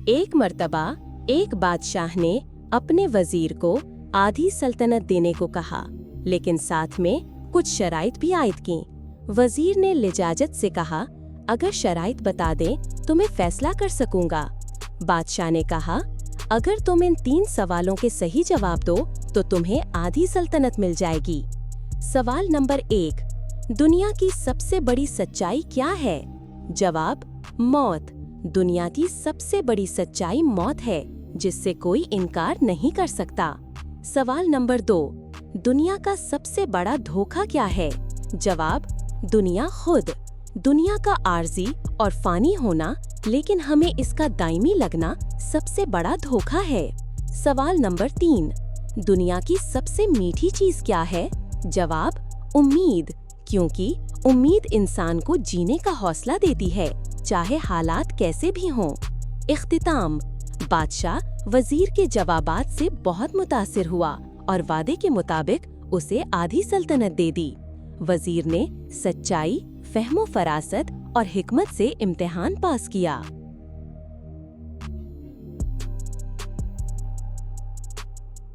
एक मर्तबा एक बादशाह ने अपने वजीर को आधी सल्तनत देने को कहा, लेकिन साथ में कुछ शराइत भी आयद की। वजीर ने लिजाजत से कहा, अगर शराइत बता दे तो मैं फैसला कर सकूंगा। बादशाह ने कहा, अगर तुम इन 3 सवालों के सही जवाब दो तो तुम्हें आधी सल्तनत मिल जाएगी। सवाल नंबर 1, दुनिया की सबसे बड़ी सच्चाई क्या है? जवाब, मौत। दुनिया की सबसे बड़ी सच्चाई मौत है, जिससे कोई इनकार नहीं कर सकता। सवाल नंबर 2, दुनिया का सबसे बड़ा धोखा क्या है? जवाब, दुनिया खुद। दुनिया का आर्जी और फानी होना, लेकिन हमें इसका दायमी लगना सबसे बड़ा धोखा है। सवाल नंबर 3, दुनिया की सबसे मीठी चीज क्या है? जवाब, उम्मीद, क्योंकि उम्मीद इंसान को जीने का हौसला देती है, चाहे हालात कैसे भी हों। इख्तिताम, बादशाह वजीर के जवाबात से बहुत मुतासिर हुआ और वादे के मुताबिक उसे आधी सल्तनत दे दी। वजीर ने सच्चाई, फहमो फरासत और हिकमत से इम्तिहान पास किया।